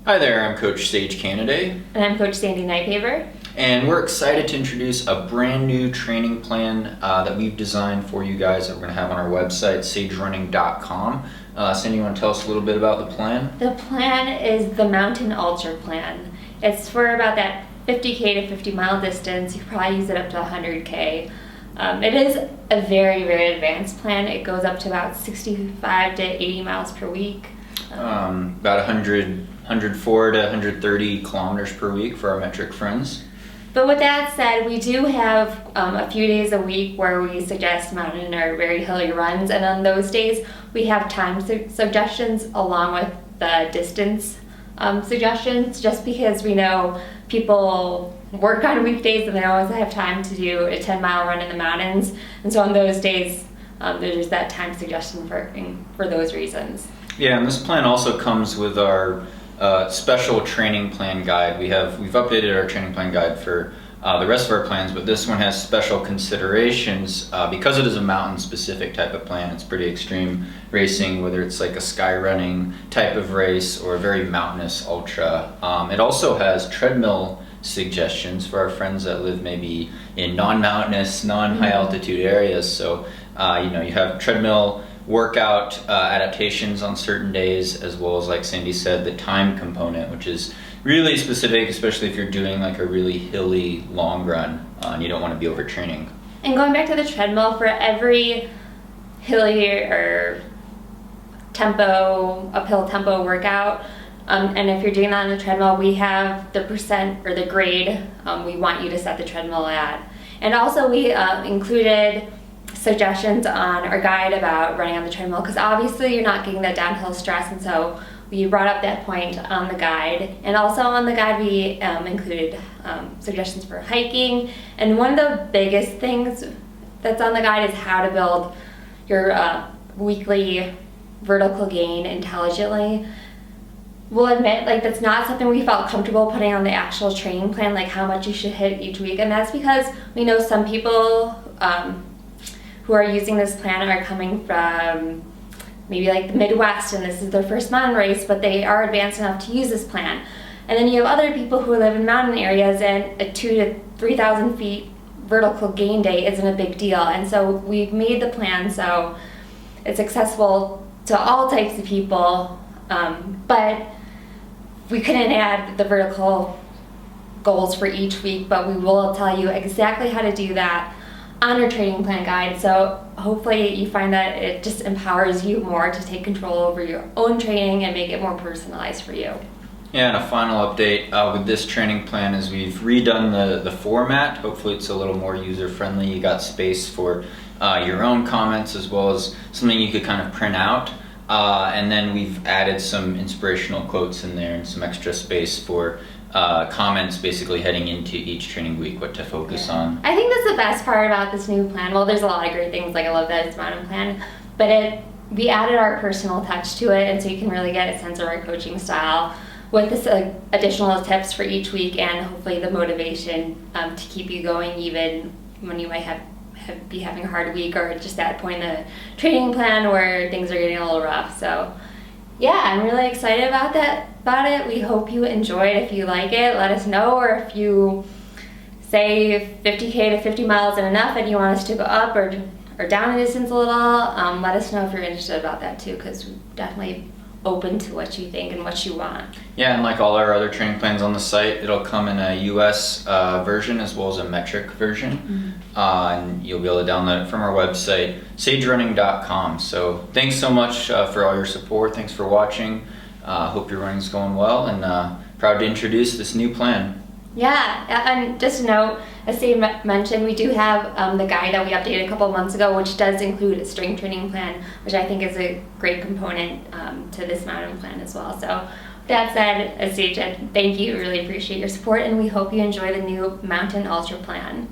Hi there, I'm Coach Sage Canaday. And I'm Coach Sandy Nighthaver. And we're excited to introduce a brand new training plan that we've designed for you guys that we're going to have on our website, sagerunning.com. Sandy, you want to tell us a little bit about the plan? The plan is the Mountain Ultra Plan. It's for about that 50K to 50 mile distance. You can probably use it up to 100K. It is a very, very advanced plan. It goes up to about 65 to 80 miles per week. About 104 to 130 kilometers per week for our metric friends. But with that said, we do have a few days a week where we suggest mountain or very hilly runs, and on those days we have time suggestions along with the distance suggestions, just because we know people work on weekdays and they always have time to do a 10-mile run in the mountains, and so on those days there's that time suggestion for those reasons. Yeah, and this plan also comes with our special training plan guide. We've updated our training plan guide for the rest of our plans, but this one has special considerations because it is a mountain specific type of plan. It's pretty extreme racing, whether it's like a sky running type of race or a very mountainous ultra. It also has treadmill suggestions for our friends that live maybe in non-mountainous, non-high altitude areas. So you have treadmill workout adaptations on certain days, as well as, like Sandy said, the time component, which is really specific, especially if you're doing like a really hilly long run and you don't want to be overtraining. And going back to the treadmill, for every hilly or uphill tempo workout, and if you're doing that on the treadmill, we have the percent or the grade we want you to set the treadmill at. And also we included suggestions on our guide about running on the treadmill, because obviously you're not getting that downhill stress, and so we brought up that point on the guide. And also on the guide we included suggestions for hiking, and one of the biggest things that's on the guide is how to build your weekly vertical gain intelligently. We'll admit, that's not something we felt comfortable putting on the actual training plan, like how much you should hit each week, and that's because we know some people who are using this plan are coming from maybe like the Midwest, and this is their first mountain race, but they are advanced enough to use this plan. And then you have other people who live in mountain areas, and a 2,000 to 3,000 feet vertical gain day isn't a big deal. And so we've made the plan so it's accessible to all types of people, but we couldn't add the vertical goals for each week, but we will tell you exactly how to do that on our training plan guide. So hopefully you find that it just empowers you more to take control over your own training and make it more personalized for you. Yeah, and a final update with this training plan is we've redone the format. Hopefully it's a little more user friendly. You got space for your own comments, as well as something you could kind of print out. And then we've added some inspirational quotes in there and some extra space for comments basically heading into each training week, what to focus on. I think that's the best part about this new plan. Well, there's a lot of great things, like I love that it's a mountain plan, but we added our personal touch to it, and so you can really get a sense of our coaching style with this additional tips for each week, and hopefully the motivation to keep you going even when you might be having a hard week, or just that point in the training plan where things are getting a little rough. So yeah, I'm really excited about it. We hope you enjoy it. If you like it, let us know, or if you say 50K to 50 miles isn't enough and you want us to go up or down in distance a little, let us know if you're interested about that too, because we're definitely open to what you think and what you want. Yeah, and like all our other training plans on the site, it'll come in a US version as well as a metric version. And you'll be able to download it from our website, sagerunning.com. So thanks so much for all your support. Thanks for watching. Hope your running's going well, and proud to introduce this new plan. Yeah, and just a note, as Steve mentioned, we do have the guide that we updated a couple months ago, which does include a strength training plan, which I think is a great component to this mountain plan as well. So with that said, as Steve said, thank you. Really appreciate your support, and we hope you enjoy the new Mountain Ultra Plan.